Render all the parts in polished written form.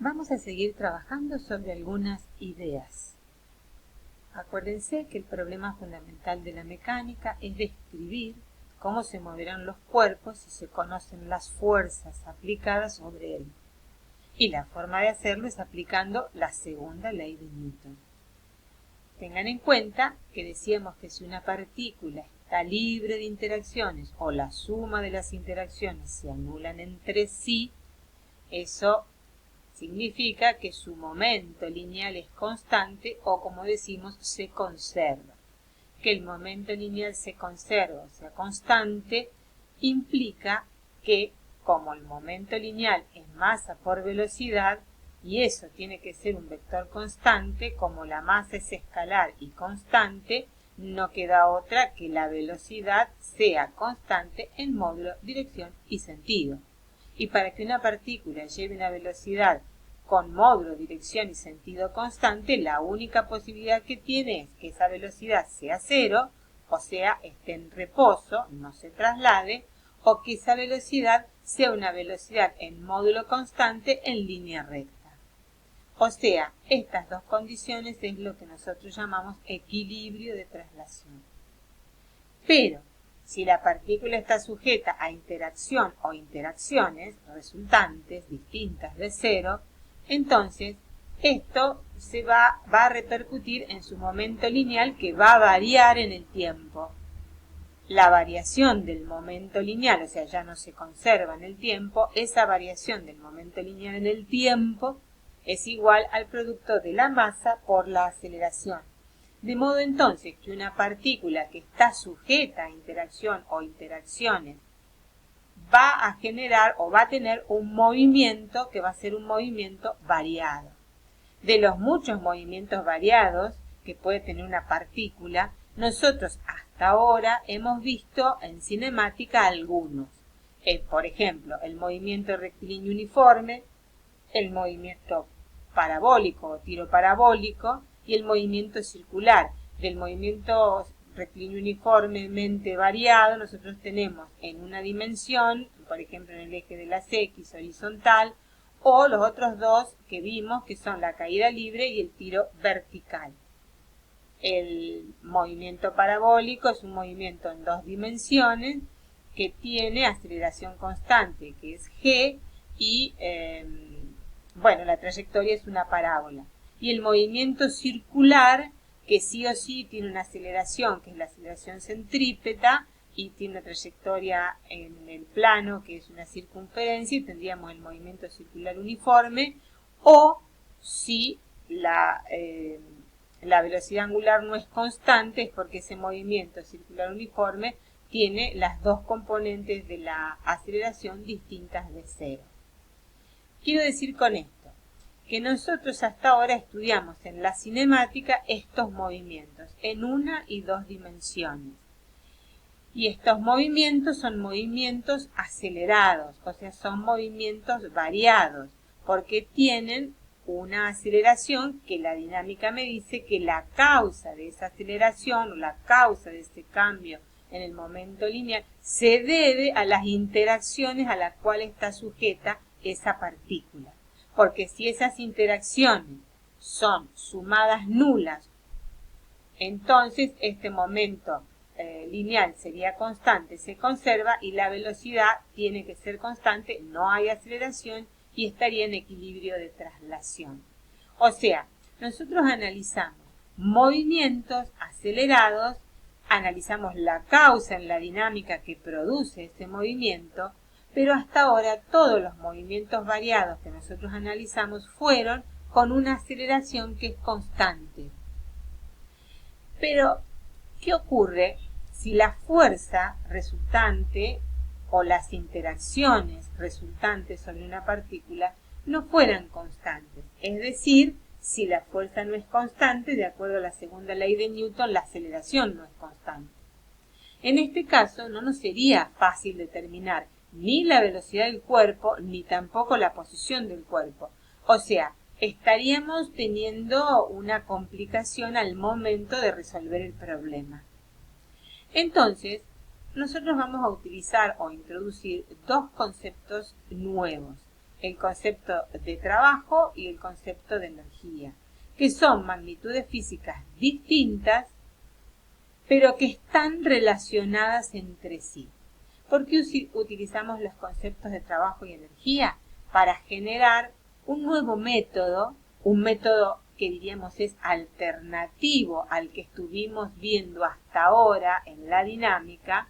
Vamos a seguir trabajando sobre algunas ideas. Acuérdense que el problema fundamental de la mecánica es describir cómo se moverán los cuerpos si se conocen las fuerzas aplicadas sobre él. Y la forma de hacerlo es aplicando la segunda ley de Newton. Tengan en cuenta que decíamos que si una partícula está libre de interacciones o la suma de las interacciones se anulan entre sí, eso significa que su momento lineal es constante o, como decimos, se conserva. Que el momento lineal se conserva, o sea, constante, implica que, como el momento lineal es masa por velocidad, y eso tiene que ser un vector constante, como la masa es escalar y constante, no queda otra que la velocidad sea constante en módulo, dirección y sentido. Y para que una partícula lleve una velocidad con módulo, dirección y sentido constante, la única posibilidad que tiene es que esa velocidad sea cero, o sea, esté en reposo, no se traslade, o que esa velocidad sea una velocidad en módulo constante en línea recta. O sea, estas dos condiciones es lo que nosotros llamamos equilibrio de traslación. Pero, si la partícula está sujeta a interacción o interacciones resultantes distintas de cero, entonces esto se va a repercutir en su momento lineal, que va a variar en el tiempo. La variación del momento lineal, o sea, ya no se conserva en el tiempo, esa variación del momento lineal en el tiempo es igual al producto de la masa por la aceleración. De modo entonces que una partícula que está sujeta a interacción o interacciones va a generar o va a tener un movimiento que va a ser un movimiento variado. De los muchos movimientos variados que puede tener una partícula, nosotros hasta ahora hemos visto en cinemática algunos. Por ejemplo, el movimiento rectilíneo uniforme, el movimiento parabólico o tiro parabólico y el movimiento circular. Del movimiento rectilíneo uniformemente variado nosotros tenemos en una dimensión, por ejemplo en el eje de las X horizontal, o los otros dos que vimos que son la caída libre y el tiro vertical. El movimiento parabólico es un movimiento en dos dimensiones que tiene aceleración constante, que es g, y la trayectoria es una parábola. Y el movimiento circular, que sí o sí tiene una aceleración, que es la aceleración centrípeta, y tiene una trayectoria en el plano, que es una circunferencia, y tendríamos el movimiento circular uniforme, o si la velocidad angular no es constante, es porque ese movimiento circular uniforme tiene las dos componentes de la aceleración distintas de cero. Quiero decir con esto que nosotros hasta ahora estudiamos en la cinemática estos movimientos en una y dos dimensiones. Y estos movimientos son movimientos acelerados, o sea, son movimientos variados, porque tienen una aceleración que la dinámica me dice que la causa de esa aceleración o la causa de ese cambio en el momento lineal se debe a las interacciones a las cuales está sujeta esa partícula. Porque si esas interacciones son sumadas nulas, entonces este momento lineal sería constante, se conserva, y la velocidad tiene que ser constante, no hay aceleración y estaría en equilibrio de traslación. O sea, nosotros analizamos movimientos acelerados, analizamos la causa en la dinámica que produce ese movimiento, pero hasta ahora todos los movimientos variados que nosotros analizamos fueron con una aceleración que es constante. Pero, ¿qué ocurre si la fuerza resultante o las interacciones resultantes sobre una partícula no fueran constantes? Es decir, si la fuerza no es constante, de acuerdo a la segunda ley de Newton, la aceleración no es constante. En este caso, no nos sería fácil determinar ni la velocidad del cuerpo, ni tampoco la posición del cuerpo. O sea, estaríamos teniendo una complicación al momento de resolver el problema. Entonces, nosotros vamos a utilizar o introducir dos conceptos nuevos. el concepto de trabajo y el concepto de energía, que son magnitudes físicas distintas, pero que están relacionadas entre sí. ¿Por qué utilizamos los conceptos de trabajo y energía? Para generar un nuevo método, un método que diríamos es alternativo al que estuvimos viendo hasta ahora en la dinámica,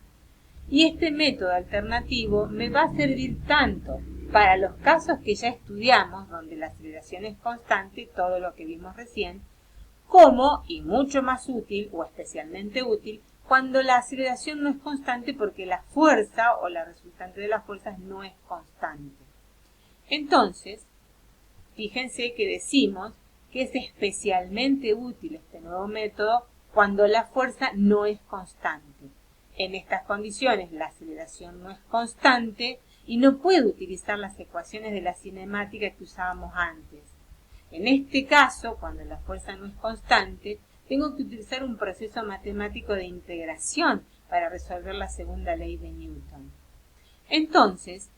y este método alternativo me va a servir tanto para los casos que ya estudiamos, donde la aceleración es constante, todo lo que vimos recién, como, y mucho más útil o especialmente útil, cuando la aceleración no es constante porque la fuerza o la resultante de las fuerzas no es constante. Entonces, fíjense que decimos que es especialmente útil este nuevo método cuando la fuerza no es constante. En estas condiciones la aceleración no es constante y no puedo utilizar las ecuaciones de la cinemática que usábamos antes. En este caso, cuando la fuerza no es constante, tengo que utilizar un proceso matemático de integración para resolver la segunda ley de Newton. Entonces,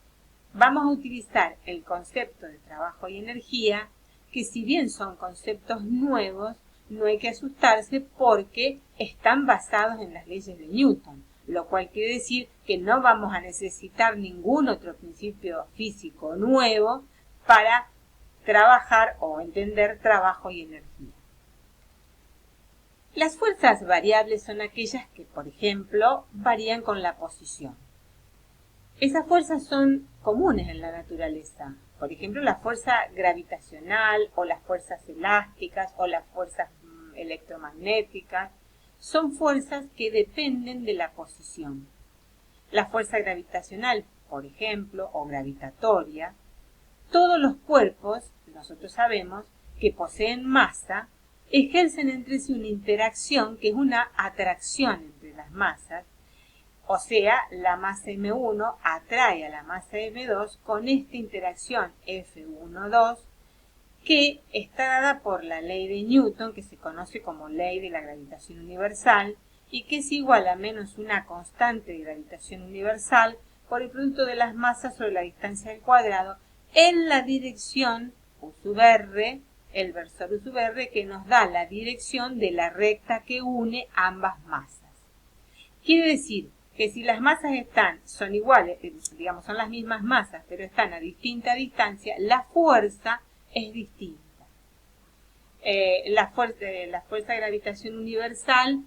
vamos a utilizar el concepto de trabajo y energía, que si bien son conceptos nuevos, no hay que asustarse porque están basados en las leyes de Newton, lo cual quiere decir que no vamos a necesitar ningún otro principio físico nuevo para trabajar o entender trabajo y energía. Las fuerzas variables son aquellas que, por ejemplo, varían con la posición. Esas fuerzas son comunes en la naturaleza. Por ejemplo, la fuerza gravitacional o las fuerzas elásticas o las fuerzas electromagnéticas son fuerzas que dependen de la posición. La fuerza gravitacional, por ejemplo, o gravitatoria, todos los cuerpos, nosotros sabemos, que poseen masa, ejercen entre sí una interacción que es una atracción entre las masas, o sea, la masa M1 atrae a la masa M2 con esta interacción F1,2 que está dada por la ley de Newton, que se conoce como ley de la gravitación universal, y que es igual a menos una constante de gravitación universal por el producto de las masas sobre la distancia al cuadrado en la dirección U sub R, el versor U sub R, que nos da la dirección de la recta que une ambas masas. Quiere decir que si las masas son iguales, digamos, son las mismas masas, pero están a distinta distancia, la fuerza es distinta. La fuerza de gravitación universal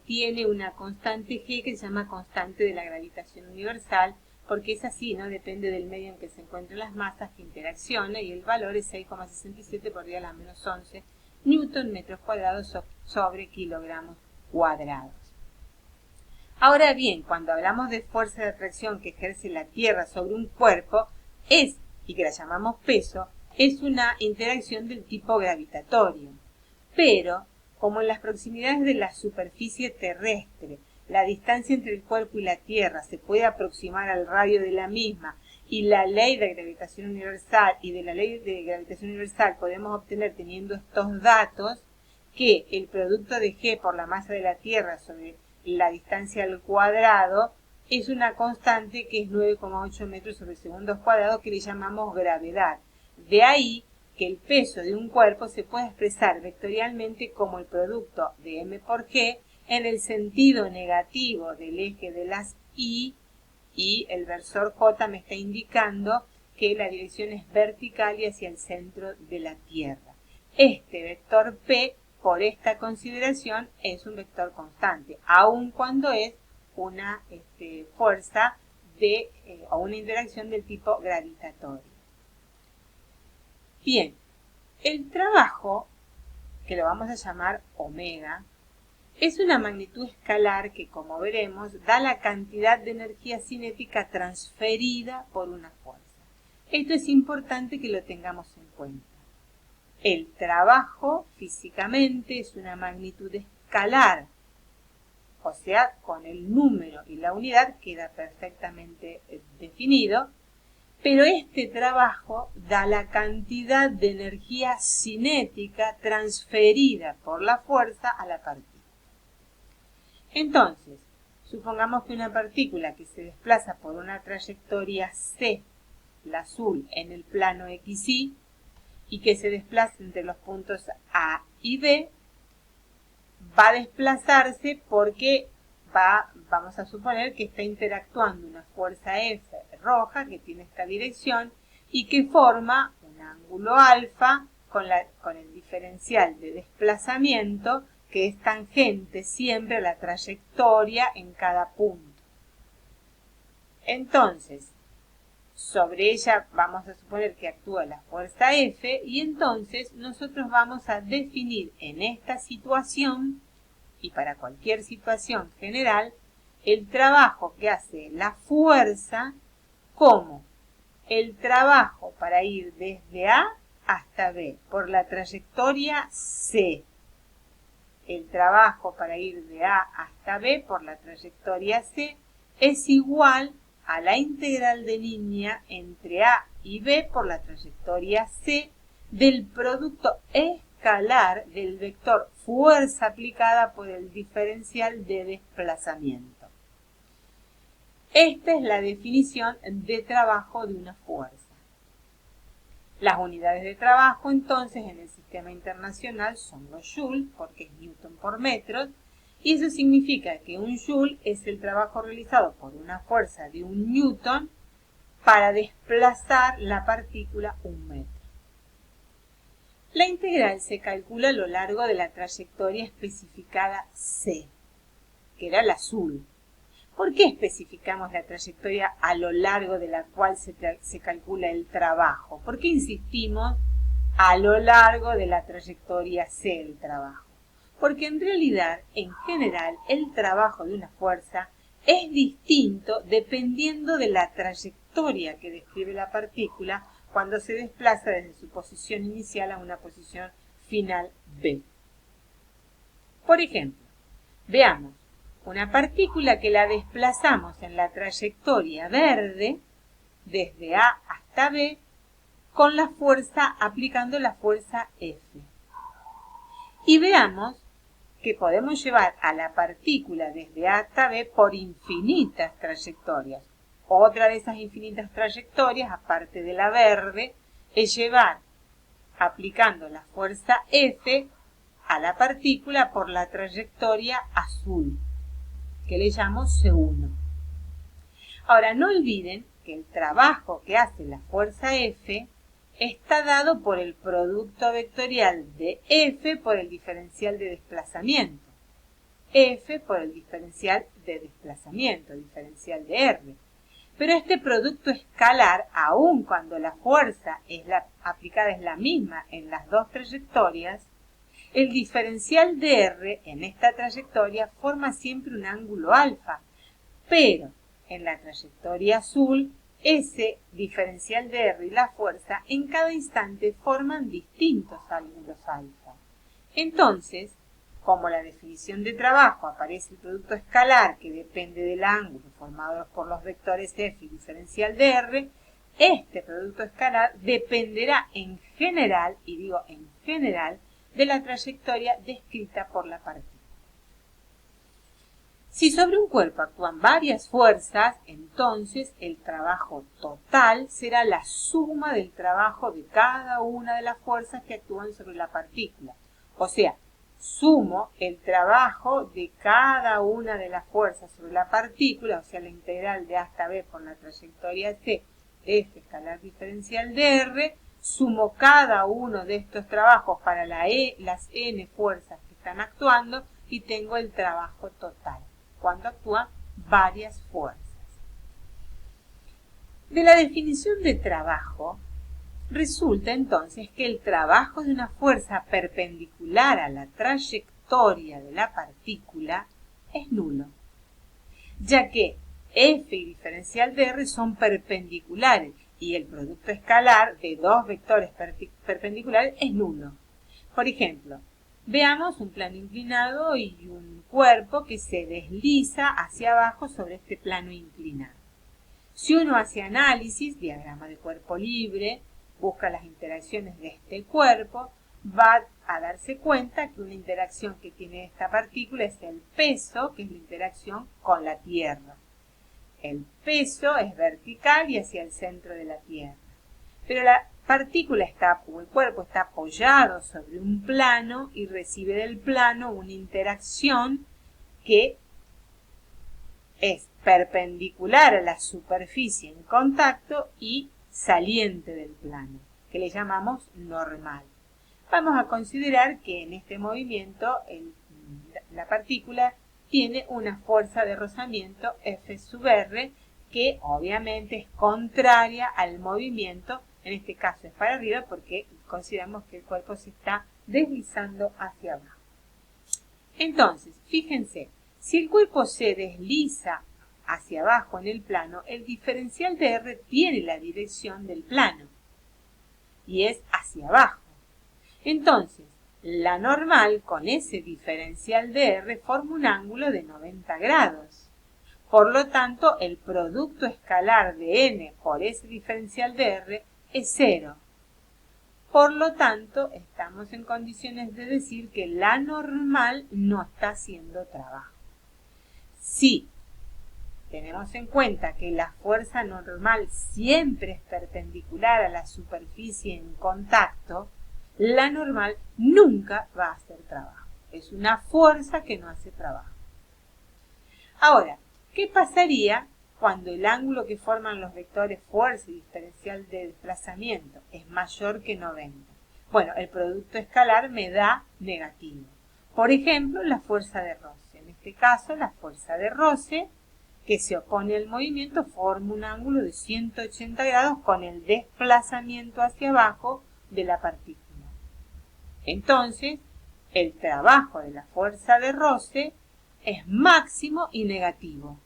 tiene una constante G que se llama constante de la gravitación universal, porque es así, ¿no? Depende del medio en que se encuentran las masas que interacciona, y el valor es 6,67 por 10 a la menos 11 newton metros cuadrados sobre kilogramos cuadrados. Ahora bien, cuando hablamos de fuerza de atracción que ejerce la Tierra sobre un cuerpo, y que la llamamos peso, es una interacción del tipo gravitatorio. Pero, como en las proximidades de la superficie terrestre, la distancia entre el cuerpo y la Tierra se puede aproximar al radio de la misma, y la ley de gravitación universal y de la ley de gravitación universal podemos obtener teniendo estos datos que el producto de G por la masa de la Tierra sobre la distancia al cuadrado es una constante que es 9,8 metros sobre segundos cuadrados, que le llamamos gravedad. De ahí que el peso de un cuerpo se puede expresar vectorialmente como el producto de m por g en el sentido negativo del eje de las y el versor j me está indicando que la dirección es vertical y hacia el centro de la Tierra. Este vector p, por esta consideración, es un vector constante, aun cuando es una fuerza o una interacción del tipo gravitatorio. Bien, el trabajo, que lo vamos a llamar omega, es una magnitud escalar que, como veremos, da la cantidad de energía cinética transferida por una fuerza. Esto es importante que lo tengamos en cuenta. El trabajo físicamente es una magnitud escalar, o sea, con el número y la unidad queda perfectamente definido, pero este trabajo da la cantidad de energía cinética transferida por la fuerza a la partícula. Entonces, supongamos que una partícula que se desplaza por una trayectoria c la azul, en el plano XY y que se desplace entre los puntos A y B, va a desplazarse porque vamos a suponer que está interactuando una fuerza F roja que tiene esta dirección y que forma un ángulo alfa con el diferencial de desplazamiento que es tangente siempre a la trayectoria en cada punto. Entonces, sobre ella vamos a suponer que actúa la fuerza F y entonces nosotros vamos a definir en esta situación y para cualquier situación general el trabajo que hace la fuerza como el trabajo para ir desde A hasta B por la trayectoria C. El trabajo para ir de A hasta B por la trayectoria C es igual a la integral de línea entre A y B por la trayectoria C del producto escalar del vector fuerza aplicada por el diferencial de desplazamiento. Esta es la definición de trabajo de una fuerza. Las unidades de trabajo, entonces, en el sistema internacional son los joules, porque es newton por metro, y eso significa que un joule es el trabajo realizado por una fuerza de 1 newton para desplazar la partícula 1 metro. La integral se calcula a lo largo de la trayectoria especificada C, que era el azul. ¿Por qué especificamos la trayectoria a lo largo de la cual se calcula el trabajo? ¿Por qué insistimos a lo largo de la trayectoria C del trabajo? Porque en realidad, en general, el trabajo de una fuerza es distinto dependiendo de la trayectoria que describe la partícula cuando se desplaza desde su posición inicial a una posición final B. Por ejemplo, veamos una partícula que la desplazamos en la trayectoria verde, desde A hasta B, con la fuerza, aplicando la fuerza F. Y veamos que podemos llevar a la partícula desde A hasta B por infinitas trayectorias. Otra de esas infinitas trayectorias, aparte de la verde, es llevar, aplicando la fuerza F, a la partícula por la trayectoria azul, que le llamo C1. Ahora, no olviden que el trabajo que hace la fuerza F está dado por el producto vectorial de F por el diferencial de desplazamiento. F por el diferencial de desplazamiento, diferencial de R. Pero este producto escalar, aun cuando la fuerza aplicada es la misma en las dos trayectorias, el diferencial de R en esta trayectoria forma siempre un ángulo alfa, pero en la trayectoria azul, ese diferencial de R y la fuerza en cada instante forman distintos ángulos alfa. Entonces, como la definición de trabajo aparece el producto escalar que depende del ángulo formado por los vectores F y diferencial de R, este producto escalar dependerá en general, y digo en general, de la trayectoria descrita por la partícula. Si sobre un cuerpo actúan varias fuerzas, entonces el trabajo total será la suma del trabajo de cada una de las fuerzas que actúan sobre la partícula. O sea, sumo el trabajo de cada una de las fuerzas sobre la partícula, o sea, la integral de A hasta B por la trayectoria C de este escalar diferencial de R, sumo cada uno de estos trabajos para las n fuerzas que están actuando y tengo el trabajo total, cuando actúan varias fuerzas. De la definición de trabajo, resulta entonces que el trabajo de una fuerza perpendicular a la trayectoria de la partícula es nulo, ya que F y diferencial de R son perpendiculares y el producto escalar de dos vectores perpendiculares es nulo. Por ejemplo, veamos un plano inclinado y un cuerpo que se desliza hacia abajo sobre este plano inclinado. Si uno hace análisis, diagrama de cuerpo libre, busca las interacciones de este cuerpo, va a darse cuenta que una interacción que tiene esta partícula es el peso, que es la interacción con la Tierra. el peso es vertical y hacia el centro de la Tierra. Pero la partícula o el cuerpo está apoyado sobre un plano y recibe del plano una interacción que es perpendicular a la superficie en contacto y saliente del plano, que le llamamos normal. Vamos a considerar que en este movimiento la partícula tiene una fuerza de rozamiento F sub R que obviamente es contraria al movimiento, en este caso es para arriba porque consideramos que el cuerpo se está deslizando hacia abajo. Entonces, fíjense, si el cuerpo se desliza hacia abajo en el plano, el diferencial de R tiene la dirección del plano y es hacia abajo. Entonces, la normal con ese diferencial de R forma un ángulo de 90 grados. Por lo tanto, el producto escalar de N por ese diferencial de R es 0. Por lo tanto, estamos en condiciones de decir que la normal no está haciendo trabajo. Si tenemos en cuenta que la fuerza normal siempre es perpendicular a la superficie en contacto, la normal nunca va a hacer trabajo. Es una fuerza que no hace trabajo. Ahora, ¿qué pasaría cuando el ángulo que forman los vectores fuerza y diferencial de desplazamiento es mayor que 90? Bueno, el producto escalar me da negativo. Por ejemplo, la fuerza de roce. En este caso, la fuerza de roce que se opone al movimiento forma un ángulo de 180 grados con el desplazamiento hacia abajo de la partícula. Entonces, el trabajo de la fuerza de roce es máximo y negativo.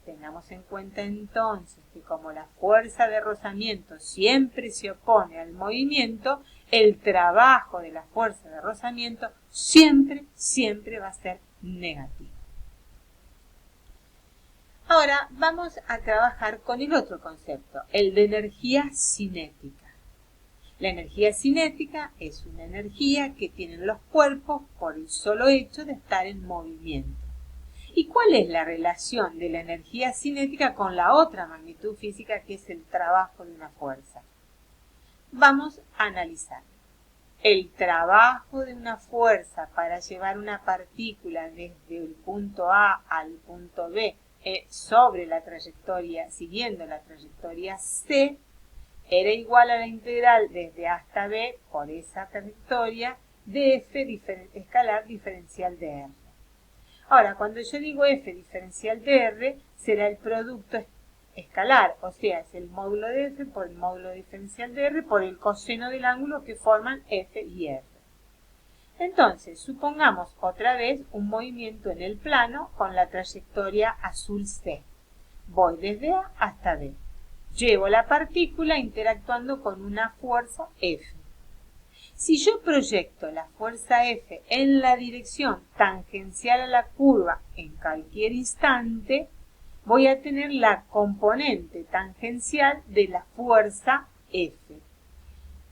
Tengamos en cuenta entonces que como la fuerza de rozamiento siempre se opone al movimiento, el trabajo de la fuerza de rozamiento siempre va a ser negativo. Ahora vamos a trabajar con el otro concepto, el de energía cinética. La energía cinética es una energía que tienen los cuerpos por el solo hecho de estar en movimiento. ¿Y cuál es la relación de la energía cinética con la otra magnitud física que es el trabajo de una fuerza? Vamos a analizar. El trabajo de una fuerza para llevar una partícula desde el punto A al punto B sobre la trayectoria, siguiendo la trayectoria C, era igual a la integral desde A hasta B por esa trayectoria de F escalar diferencial de R. Ahora, cuando yo digo F diferencial de R, será el producto escalar, o sea, es el módulo de F por el módulo diferencial de R por el coseno del ángulo que forman F y R. Entonces, supongamos otra vez un movimiento en el plano con la trayectoria azul C. Voy desde A hasta B. Llevo la partícula interactuando con una fuerza F. Si yo proyecto la fuerza F en la dirección tangencial a la curva en cualquier instante, voy a tener la componente tangencial de la fuerza F.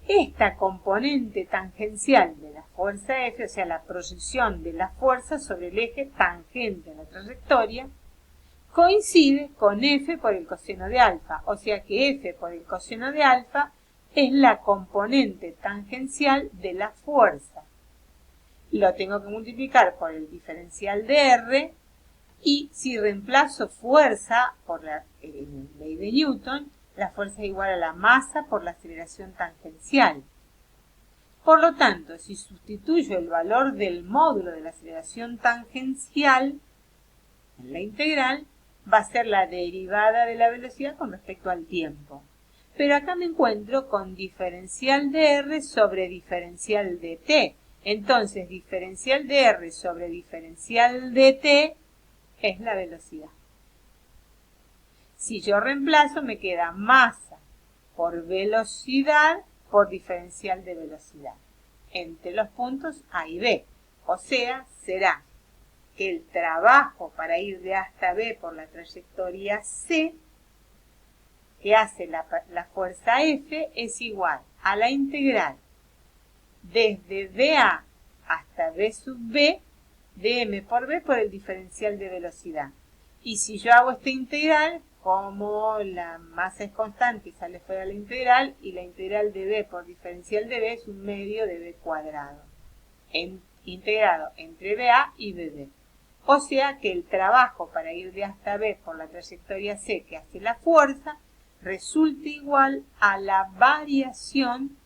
Esta componente tangencial de la fuerza F, o sea, la proyección de la fuerza sobre el eje tangente a la trayectoria, coincide con F por el coseno de alfa, o sea que F por el coseno de alfa es la componente tangencial de la fuerza. Lo tengo que multiplicar por el diferencial de R y si reemplazo fuerza por la ley de Newton, la fuerza es igual a la masa por la aceleración tangencial. Por lo tanto, si sustituyo el valor del módulo de la aceleración tangencial en la integral, va a ser la derivada de la velocidad con respecto al tiempo. Pero acá me encuentro con diferencial de R sobre diferencial de T. Entonces, diferencial de R sobre diferencial de T es la velocidad. Si yo reemplazo, me queda masa por velocidad por diferencial de velocidad entre los puntos A y B. O sea, será que el trabajo para ir de A hasta B por la trayectoria C que hace la fuerza F es igual a la integral desde dA hasta B sub B de M por B por el diferencial de velocidad. Y si yo hago esta integral, como la masa es constante, sale fuera la integral, y la integral de b por diferencial de b es 1/2 de b cuadrado, integrado entre BA y BB. O sea que el trabajo para ir de A hasta B por la trayectoria C que hace la fuerza resulta igual a la variación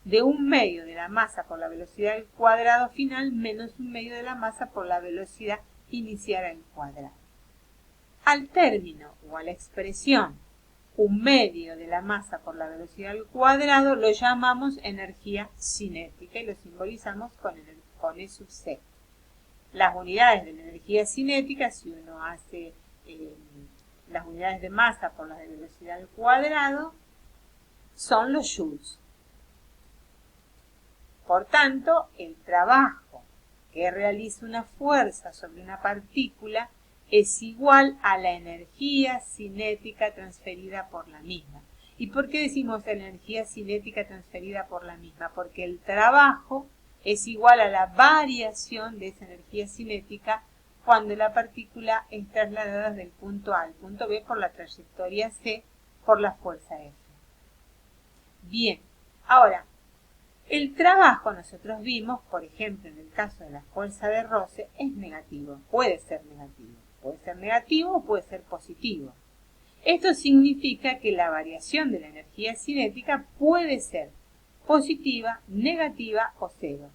de 1/2 de la masa por la velocidad al cuadrado final menos 1/2 de la masa por la velocidad inicial al cuadrado. Al término o a la expresión 1/2 de la masa por la velocidad al cuadrado lo llamamos energía cinética y lo simbolizamos con E sub c. Las unidades de la energía cinética, si uno hace las unidades de masa por las de velocidad al cuadrado, son los joules. Por tanto, el trabajo que realiza una fuerza sobre una partícula es igual a la energía cinética transferida por la misma. ¿Y por qué decimos energía cinética transferida por la misma? Porque el trabajo es igual a la variación de esa energía cinética cuando la partícula es trasladada del punto A al punto B por la trayectoria C por la fuerza F. Bien, ahora, el trabajo nosotros vimos, por ejemplo, en el caso de la fuerza de roce, es negativo, puede ser negativo o puede ser positivo. Esto significa que la variación de la energía cinética puede ser positiva, negativa o cero.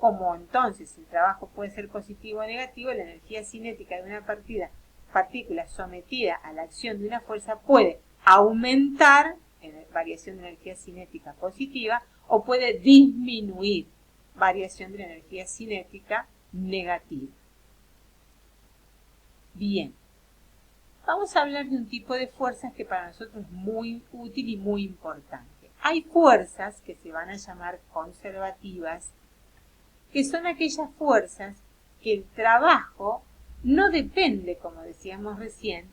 Como entonces el trabajo puede ser positivo o negativo, la energía cinética de una partícula sometida a la acción de una fuerza puede aumentar, variación de energía cinética positiva, o puede disminuir, variación de la energía cinética negativa. Bien, vamos a hablar de un tipo de fuerzas que para nosotros es muy útil y muy importante. Hay fuerzas que se van a llamar conservativas, que son aquellas fuerzas que el trabajo no depende, como decíamos recién,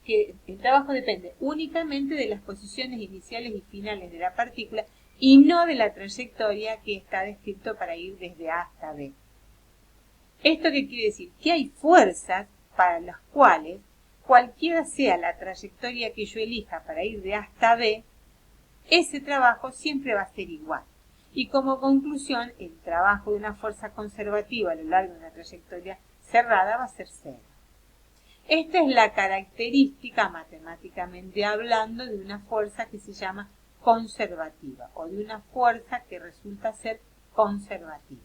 que el trabajo depende únicamente de las posiciones iniciales y finales de la partícula y no de la trayectoria que está descrito para ir desde A hasta B. ¿Esto qué quiere decir? Que hay fuerzas para las cuales, cualquiera sea la trayectoria que yo elija para ir de A hasta B, ese trabajo siempre va a ser igual. Y como conclusión, el trabajo de una fuerza conservativa a lo largo de una trayectoria cerrada va a ser cero. Esta es la característica, matemáticamente hablando, de una fuerza que se llama conservativa o de una fuerza que resulta ser conservativa.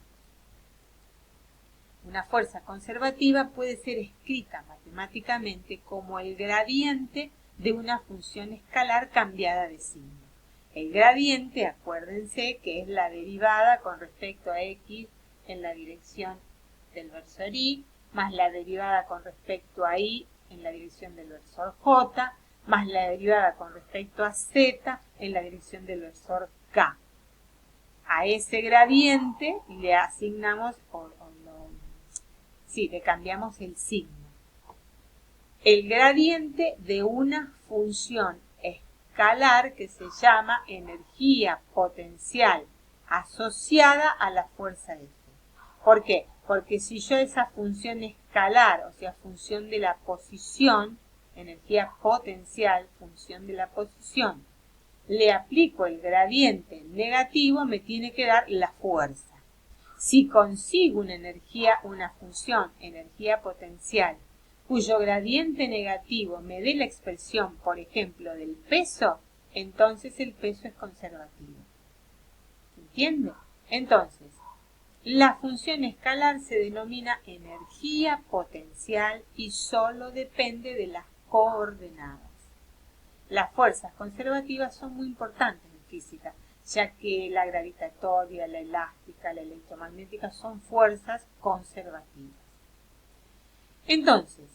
Una fuerza conservativa puede ser escrita matemáticamente como el gradiente de una función escalar cambiada de signo. El gradiente, acuérdense que es la derivada con respecto a x en la dirección del versor y, más la derivada con respecto a y en la dirección del versor j, más la derivada con respecto a z en la dirección del versor k. A ese gradiente le asignamos, le cambiamos el signo. El gradiente de una función escalar que se llama energía potencial asociada a la fuerza F. ¿Por qué? Porque si yo esa función escalar, o sea, función de la posición, energía potencial, función de la posición, le aplico el gradiente negativo, me tiene que dar la fuerza. Si consigo una función, energía potencial, cuyo gradiente negativo me dé la expresión, por ejemplo, del peso, entonces el peso es conservativo. ¿Entiende? Entonces, la función escalar se denomina energía potencial y solo depende de las coordenadas. Las fuerzas conservativas son muy importantes en física, ya que la gravitatoria, la elástica, la electromagnética son fuerzas conservativas. Entonces,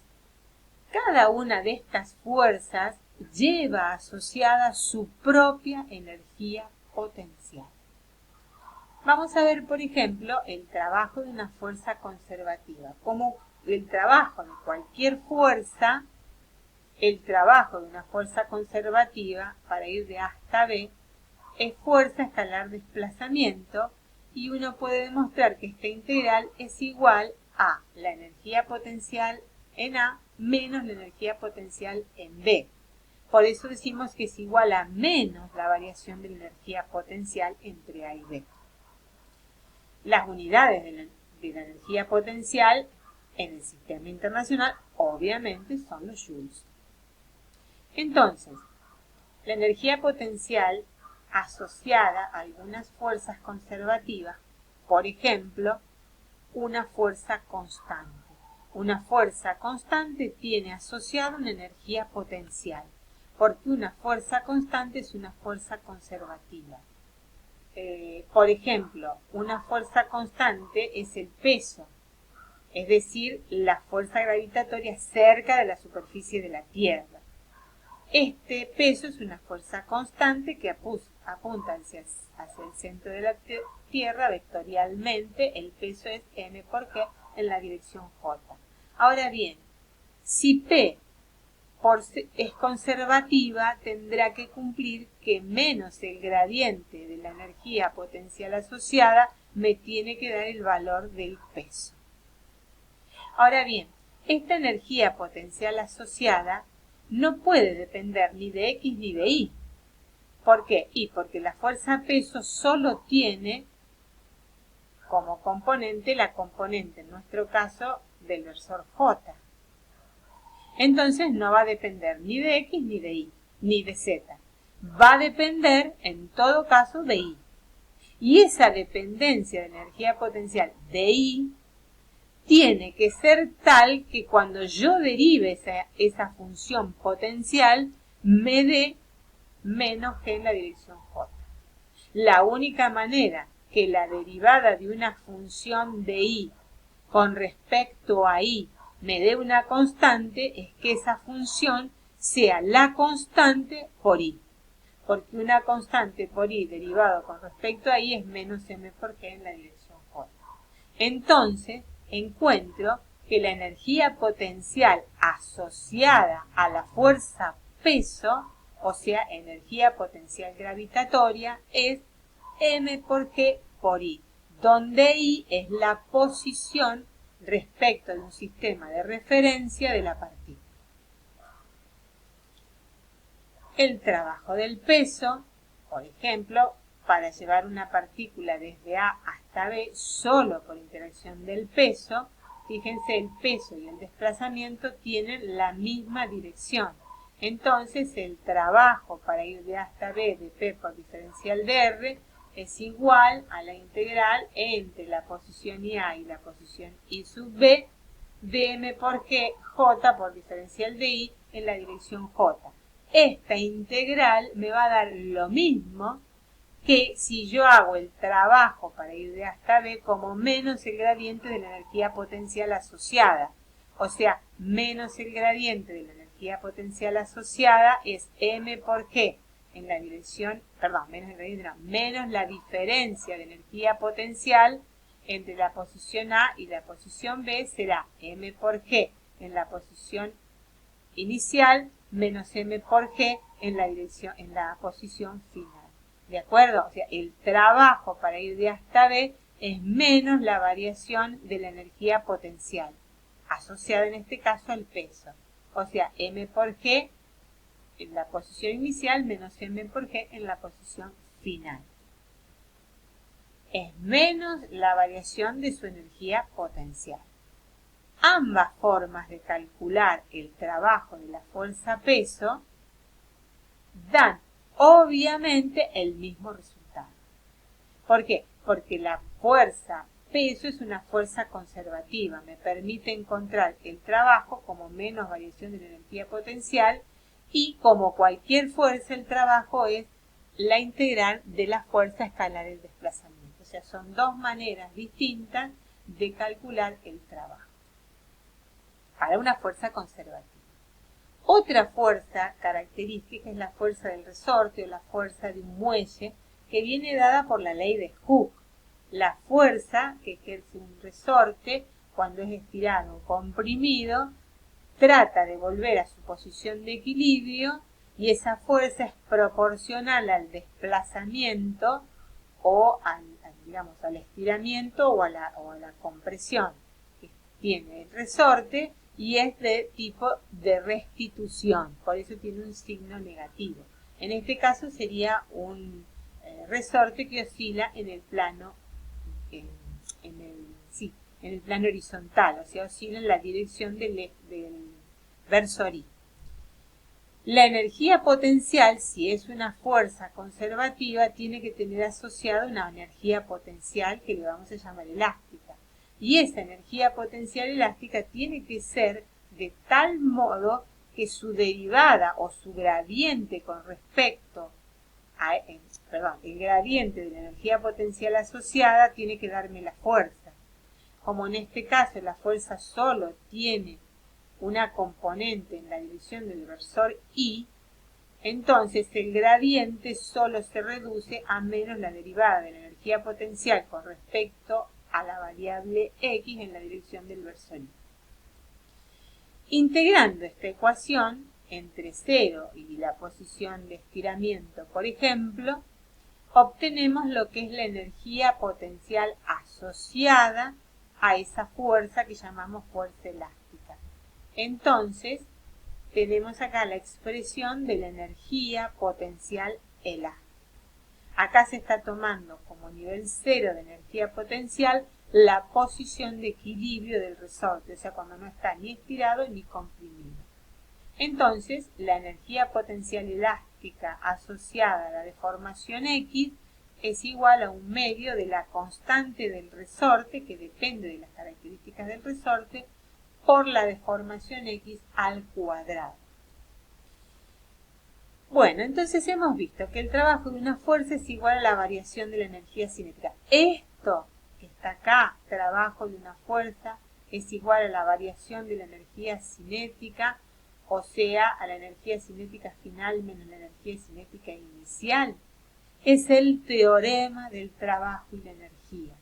cada una de estas fuerzas lleva asociada su propia energía potencial. Vamos a ver, por ejemplo, el trabajo de una fuerza conservativa. Como el trabajo de cualquier fuerza, el trabajo de una fuerza conservativa para ir de A hasta B es fuerza escalar desplazamiento y uno puede demostrar que esta integral es igual a la energía potencial en A menos la energía potencial en B. Por eso decimos que es igual a menos la variación de la energía potencial entre A y B. Las unidades de la energía potencial en el sistema internacional obviamente son los joules. Entonces, la energía potencial asociada a algunas fuerzas conservativas, por ejemplo, una fuerza constante. Una fuerza constante tiene asociada una energía potencial, porque una fuerza constante es una fuerza conservativa. Por ejemplo, una fuerza constante es el peso, es decir, la fuerza gravitatoria cerca de la superficie de la Tierra. Este peso es una fuerza constante que apunta hacia el centro de la Tierra vectorialmente. El peso es m por g en la dirección j. Ahora bien, si P es conservativa, tendrá que cumplir que menos el gradiente de la energía potencial asociada me tiene que dar el valor del peso. Ahora bien, esta energía potencial asociada no puede depender ni de X ni de Y. ¿Por qué? Y porque la fuerza peso solo tiene como componente la componente, en nuestro caso, del versor J. Entonces no va a depender ni de X ni de Y, ni de Z. Va a depender, en todo caso, de Y. Y esa dependencia de energía potencial de Y tiene que ser tal que cuando yo derive esa función potencial me dé menos g en la dirección j. La única manera que la derivada de una función de y con respecto a y me dé una constante es que esa función sea la constante por y. Porque una constante por y derivado con respecto a y es menos m por g en la dirección j. Entonces, encuentro que la energía potencial asociada a la fuerza peso, o sea, energía potencial gravitatoria, es m por g por i, donde i es la posición respecto de un sistema de referencia de la partícula. El trabajo del peso, por ejemplo, para llevar una partícula desde A hasta B solo por interacción del peso, fíjense, el peso y el desplazamiento tienen la misma dirección. Entonces, el trabajo para ir de A hasta B de P por diferencial de R es igual a la integral entre la posición IA y la posición I sub B de M por G, J por diferencial de I en la dirección J. Esta integral me va a dar lo mismo que si yo hago el trabajo para ir de A hasta B como menos el gradiente de la energía potencial asociada. O sea, menos el gradiente de la energía potencial asociada es m por g en la dirección, perdón, menos la diferencia de energía potencial entre la posición A y la posición B será m por g en la posición inicial menos m por g en la posición final. ¿De acuerdo? O sea, el trabajo para ir de A hasta B es menos la variación de la energía potencial, asociada en este caso al peso. O sea, m por g en la posición inicial menos m por g en la posición final. Es menos la variación de su energía potencial. Ambas formas de calcular el trabajo de la fuerza peso dan obviamente el mismo resultado. ¿Por qué? Porque la fuerza peso es una fuerza conservativa, me permite encontrar el trabajo como menos variación de la energía potencial y como cualquier fuerza el trabajo es la integral de la fuerza escalar del desplazamiento. O sea, son dos maneras distintas de calcular el trabajo para una fuerza conservativa. Otra fuerza característica es la fuerza del resorte o la fuerza de un muelle que viene dada por la ley de Hooke. La fuerza que ejerce un resorte cuando es estirado o comprimido trata de volver a su posición de equilibrio y esa fuerza es proporcional al desplazamiento o al estiramiento o a la compresión que tiene el resorte y es de tipo de restitución, por eso tiene un signo negativo. En este caso sería un resorte que oscila en el plano en el plano horizontal, o sea, oscila en la dirección del verso-ori. La energía potencial, si es una fuerza conservativa, tiene que tener asociada una energía potencial que le vamos a llamar elástica. Y esa energía potencial elástica tiene que ser de tal modo que su derivada o su gradiente con respecto a, el gradiente de la energía potencial asociada tiene que darme la fuerza. Como en este caso la fuerza solo tiene una componente en la dirección del versor I, entonces el gradiente solo se reduce a menos la derivada de la energía potencial con respecto a la variable X en la dirección del versor I. Integrando esta ecuación entre 0 y la posición de estiramiento, por ejemplo, obtenemos lo que es la energía potencial asociada a esa fuerza que llamamos fuerza elástica. Entonces, tenemos acá la expresión de la energía potencial elástica. Acá se está tomando como nivel 0 de energía potencial la posición de equilibrio del resorte, o sea, cuando no está ni estirado ni comprimido. Entonces, la energía potencial elástica asociada a la deformación X es igual a un medio de la constante del resorte, que depende de las características del resorte, por la deformación X al cuadrado. Bueno, entonces hemos visto que el trabajo de una fuerza es igual a la variación de la energía cinética. Esto que está acá, trabajo de una fuerza, es igual a la variación de la energía cinética, o sea, a la energía cinética final menos la energía cinética inicial. Es el teorema del trabajo y la energía.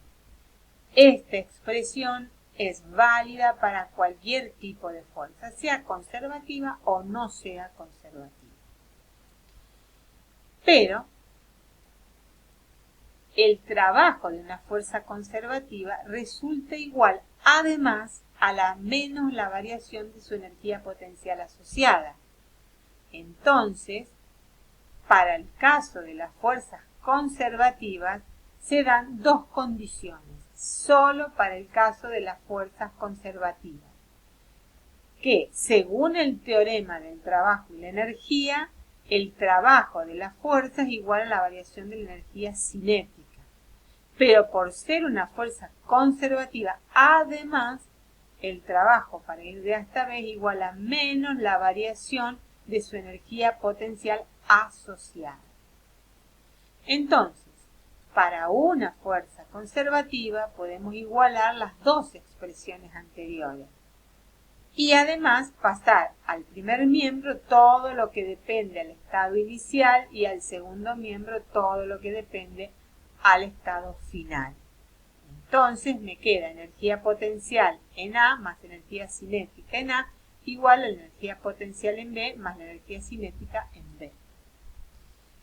Esta expresión es válida para cualquier tipo de fuerza, sea conservativa o no sea conservativa. Pero el trabajo de una fuerza conservativa resulta igual, además, a la menos la variación de su energía potencial asociada. Entonces, para el caso de las fuerzas conservativas, se dan dos condiciones, solo para el caso de las fuerzas conservativas, que según el teorema del trabajo y la energía, el trabajo de la fuerza es igual a la variación de la energía cinética. Pero por ser una fuerza conservativa, además, el trabajo para ir de esta vez es igual a menos la variación de su energía potencial asociada. Entonces, para una fuerza conservativa podemos igualar las dos expresiones anteriores. Y además pasar al primer miembro todo lo que depende al estado inicial y al segundo miembro todo lo que depende al estado final. Entonces me queda energía potencial en A más energía cinética en A igual a la energía potencial en B más la energía cinética en B.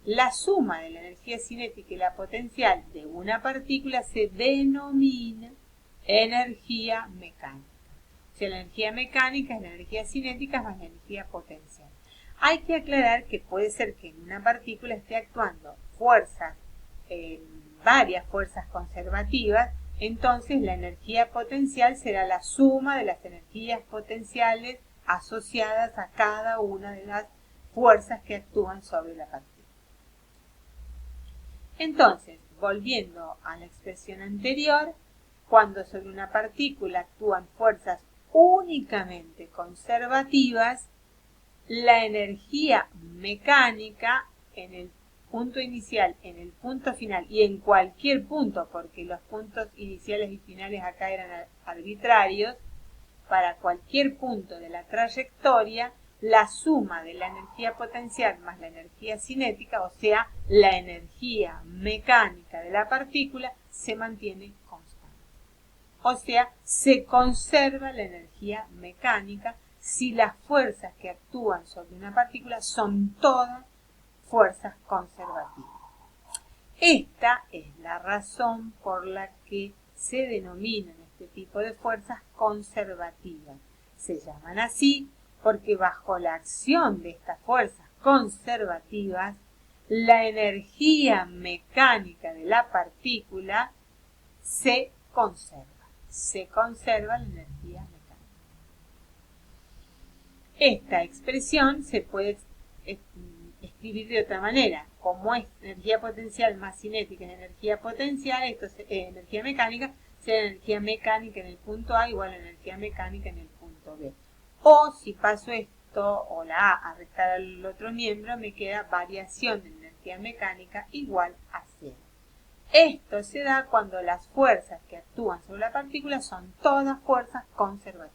La suma de la energía cinética y la potencial de una partícula se denomina energía mecánica. O sea, la energía mecánica es la energía cinética más la energía potencial. Hay que aclarar que puede ser que en una partícula esté actuando varias fuerzas conservativas, entonces la energía potencial será la suma de las energías potenciales asociadas a cada una de las fuerzas que actúan sobre la partícula. Entonces, volviendo a la expresión anterior, cuando sobre una partícula actúan fuerzas únicamente conservativas, la energía mecánica en el punto inicial, en el punto final y en cualquier punto, porque los puntos iniciales y finales acá eran arbitrarios, para cualquier punto de la trayectoria, la suma de la energía potencial más la energía cinética, o sea, la energía mecánica de la partícula, se mantiene constante. O sea, se conserva la energía mecánica si las fuerzas que actúan sobre una partícula son todas fuerzas conservativas. Esta es la razón por la que se denominan este tipo de fuerzas conservativas. Se llaman así porque bajo la acción de estas fuerzas conservativas, la energía mecánica de la partícula se conserva. Se conserva la energía mecánica. Esta expresión se puede escribir de otra manera. Como es energía potencial más cinética en energía potencial, esto es energía mecánica, será energía mecánica en el punto A igual a energía mecánica en el punto B. O si paso esto o la A restar al otro miembro, me queda variación de energía mecánica igual a 0. Esto se da cuando las fuerzas que actúan sobre la partícula son todas fuerzas conservativas.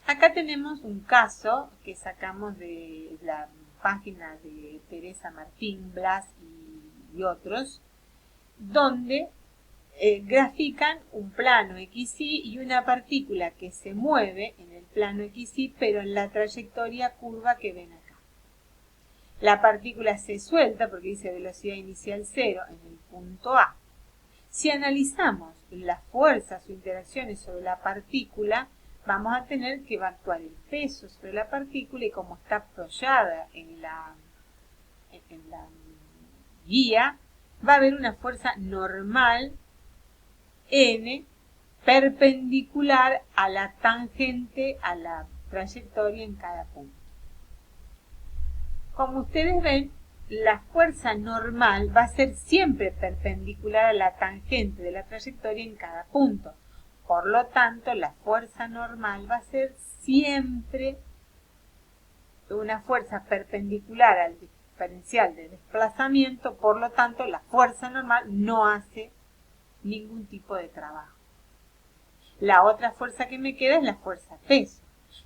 Acá tenemos un caso que sacamos de la página de Teresa Martín, Blas y otros, donde grafican un plano XY y una partícula que se mueve en el plano XY, pero en la trayectoria curva que ven acá. La partícula se suelta porque dice velocidad inicial 0 en el punto A. Si analizamos las fuerzas o interacciones sobre la partícula, vamos a tener que va a actuar el peso sobre la partícula y como está apoyada en la guía, va a haber una fuerza normal N perpendicular a la tangente a la trayectoria en cada punto. Como ustedes ven, la fuerza normal va a ser siempre perpendicular a la tangente de la trayectoria en cada punto. Por lo tanto, la fuerza normal va a ser siempre una fuerza perpendicular al diferencial de desplazamiento. Por lo tanto, la fuerza normal no hace ningún tipo de trabajo. La otra fuerza que me queda es la fuerza peso.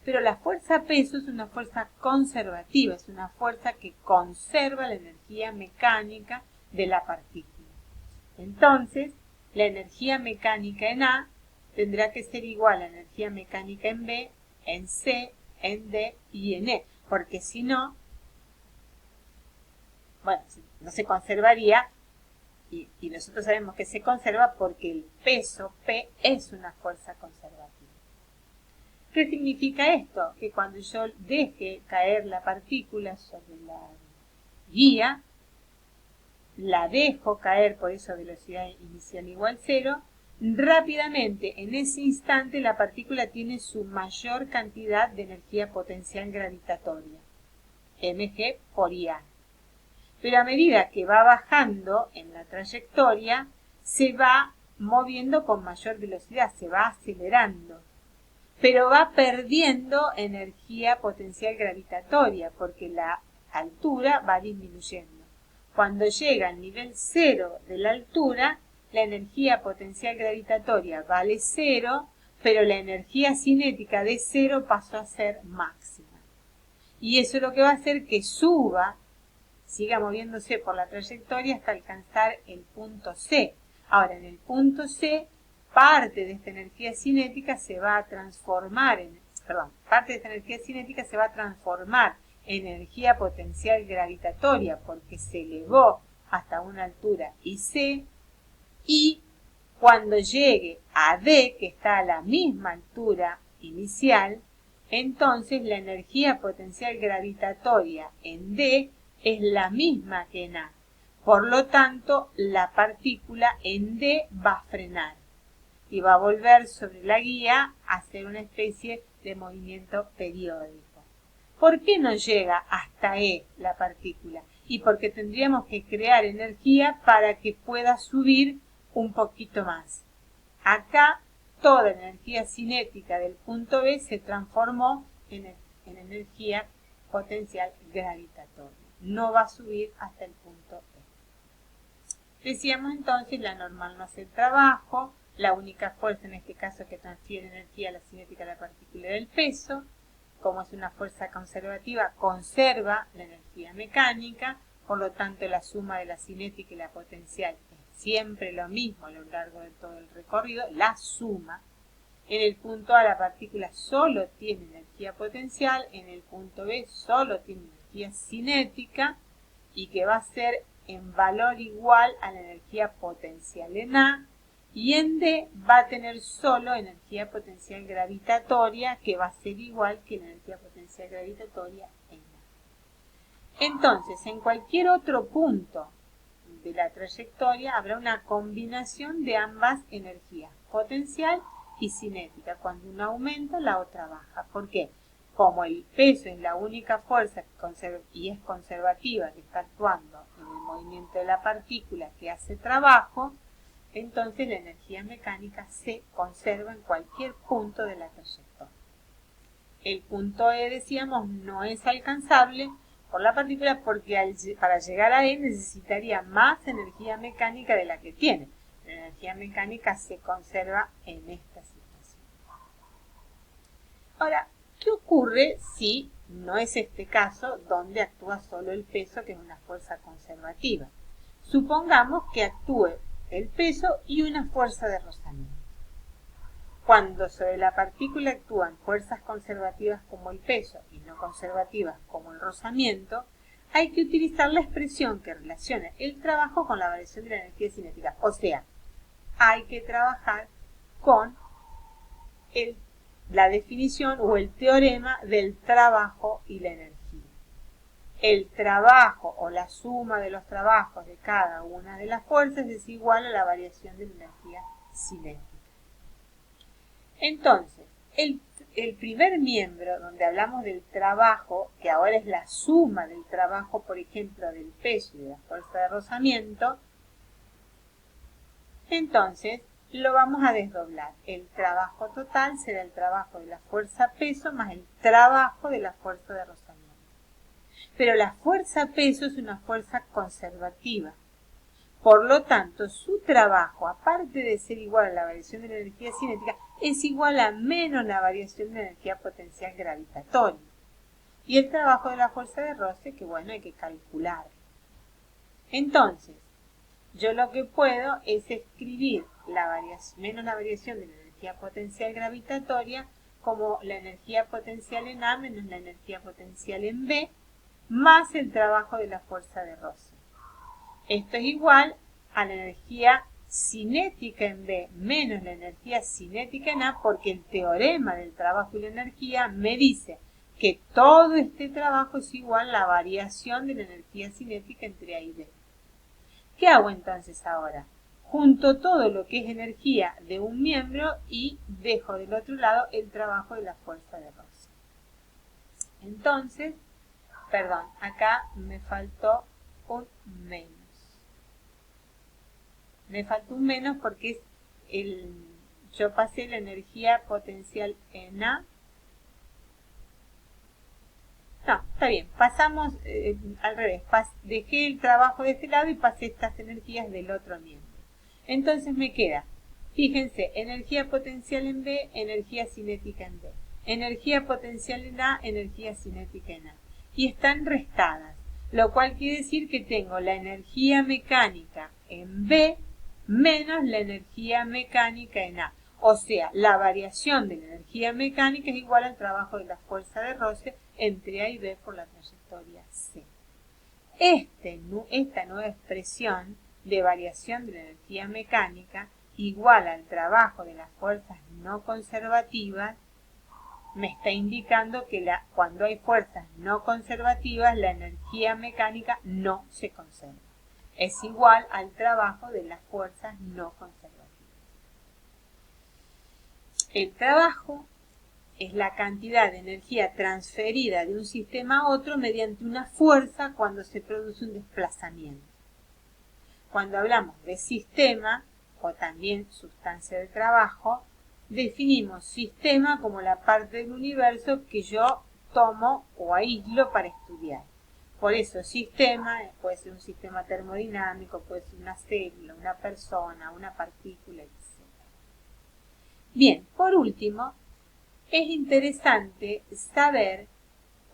Pero la fuerza peso es una fuerza conservativa, es una fuerza que conserva la energía mecánica de la partícula. Entonces, la energía mecánica en A tendrá que ser igual a la energía mecánica en B, en C, en D y en E, porque si no, bueno, no se conservaría y nosotros sabemos que se conserva porque el peso P es una fuerza conservativa. ¿Qué significa esto? Que cuando yo deje caer la partícula sobre la guía, la dejo caer, por eso velocidad inicial igual 0, rápidamente en ese instante la partícula tiene su mayor cantidad de energía potencial gravitatoria, mg por IA. Pero a medida que va bajando en la trayectoria, se va moviendo con mayor velocidad, se va acelerando. Pero va perdiendo energía potencial gravitatoria porque la altura va disminuyendo. Cuando llega al nivel 0 de la altura, la energía potencial gravitatoria vale 0, pero la energía cinética de 0 pasó a ser máxima. Y eso es lo que va a hacer que suba, siga moviéndose por la trayectoria hasta alcanzar el punto C. Ahora, en el punto C, parte de esta energía cinética se va a transformar en energía potencial gravitatoria porque se elevó hasta una altura IC y cuando llegue a D, que está a la misma altura inicial, entonces la energía potencial gravitatoria en D es la misma que en A. Por lo tanto, la partícula en D va a frenar y va a volver sobre la guía a hacer una especie de movimiento periódico. ¿Por qué no llega hasta E la partícula? Y porque tendríamos que crear energía para que pueda subir un poquito más. Acá toda la energía cinética del punto B se transformó en energía potencial gravitatoria. No va a subir hasta el punto E. Decíamos entonces, la normal no hace el trabajo, la única fuerza en este caso que transfiere energía a la cinética de la partícula es el peso. Como es una fuerza conservativa, conserva la energía mecánica, por lo tanto la suma de la cinética y la potencial es siempre lo mismo a lo largo de todo el recorrido, la suma. En el punto A la partícula solo tiene energía potencial, en el punto B solo tiene energía cinética y que va a ser en valor igual a la energía potencial en A Y en D va a tener solo energía potencial gravitatoria, que va a ser igual que la energía potencial gravitatoria en A. Entonces, en cualquier otro punto de la trayectoria habrá una combinación de ambas energías, potencial y cinética. Cuando una aumenta, la otra baja. ¿Por qué? Como el peso es la única fuerza y es conservativa que está actuando en el movimiento de la partícula que hace trabajo, entonces la energía mecánica se conserva en cualquier punto de la trayectoria. El punto E, decíamos, no es alcanzable por la partícula porque para llegar a E necesitaría más energía mecánica de la que tiene. La energía mecánica se conserva en esta situación. Ahora, ¿qué ocurre si no es este caso donde actúa solo el peso, que es una fuerza conservativa? Supongamos que actúe el peso y una fuerza de rozamiento. Cuando sobre la partícula actúan fuerzas conservativas como el peso y no conservativas como el rozamiento, hay que utilizar la expresión que relaciona el trabajo con la variación de la energía cinética. O sea, hay que trabajar con la definición o el teorema del trabajo y la energía. El trabajo o la suma de los trabajos de cada una de las fuerzas es igual a la variación de la energía cinética. Entonces, el primer miembro, donde hablamos del trabajo, que ahora es la suma del trabajo, por ejemplo, del peso y de la fuerza de rozamiento, entonces lo vamos a desdoblar. El trabajo total será el trabajo de la fuerza peso más el trabajo de la fuerza de rozamiento. Pero la fuerza peso es una fuerza conservativa. Por lo tanto, su trabajo, aparte de ser igual a la variación de la energía cinética, es igual a menos la variación de la energía potencial gravitatoria. Y el trabajo de la fuerza de roce, que bueno, hay que calcular. Entonces, yo lo que puedo es escribir menos la variación de la energía potencial gravitatoria como la energía potencial en A menos la energía potencial en B, más el trabajo de la fuerza de roce. Esto es igual a la energía cinética en B menos la energía cinética en A, porque el teorema del trabajo y la energía me dice que todo este trabajo es igual a la variación de la energía cinética entre A y B. ¿Qué hago entonces ahora? Junto todo lo que es energía de un miembro y dejo del otro lado el trabajo de la fuerza de roce. Entonces, perdón, acá me faltó un menos. Me faltó un menos porque yo pasé la energía potencial en A. No, está bien, pasamos al revés. Dejé el trabajo de este lado y pasé estas energías del otro miembro. Entonces me queda, fíjense, energía potencial en B, energía cinética en B. Energía potencial en A, energía cinética en A. Y están restadas, lo cual quiere decir que tengo la energía mecánica en B menos la energía mecánica en A. O sea, la variación de la energía mecánica es igual al trabajo de la fuerza de roce entre A y B por la trayectoria C. Esta nueva expresión de variación de la energía mecánica igual al trabajo de las fuerzas no conservativas me está indicando que cuando hay fuerzas no conservativas la energía mecánica no se conserva. Es igual al trabajo de las fuerzas no conservativas. El trabajo es la cantidad de energía transferida de un sistema a otro mediante una fuerza cuando se produce un desplazamiento. Cuando hablamos de sistema, o también sustancia de trabajo, definimos sistema como la parte del universo que yo tomo o aíslo para estudiar. Por eso sistema puede ser un sistema termodinámico, puede ser una célula, una persona, una partícula, etc. Bien, por último, es interesante saber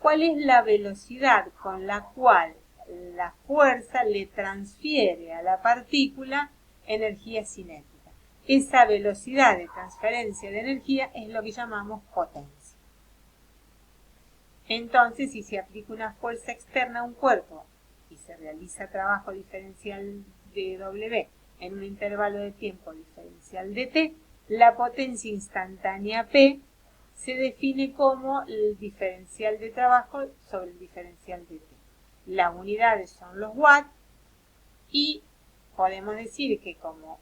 cuál es la velocidad con la cual la fuerza le transfiere a la partícula energía cinética. Esa velocidad de transferencia de energía es lo que llamamos potencia. Entonces, si se aplica una fuerza externa a un cuerpo y se realiza trabajo diferencial de W en un intervalo de tiempo diferencial de t, la potencia instantánea P se define como el diferencial de trabajo sobre el diferencial de t. Las unidades son los watts y podemos decir que como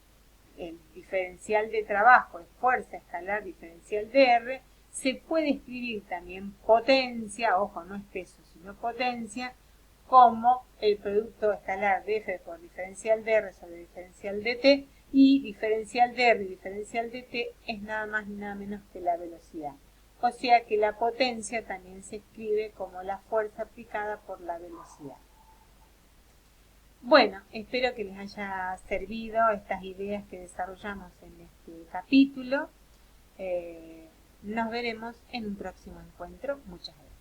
el diferencial de trabajo es fuerza escalar diferencial de R, se puede escribir también potencia, ojo, no es peso, sino potencia, como el producto escalar de F por diferencial de R sobre diferencial de T, y diferencial de R y diferencial de T es nada más ni nada menos que la velocidad. O sea que la potencia también se escribe como la fuerza aplicada por la velocidad. Bueno, espero que les haya servido estas ideas que desarrollamos en este capítulo. Nos veremos en un próximo encuentro. Muchas gracias.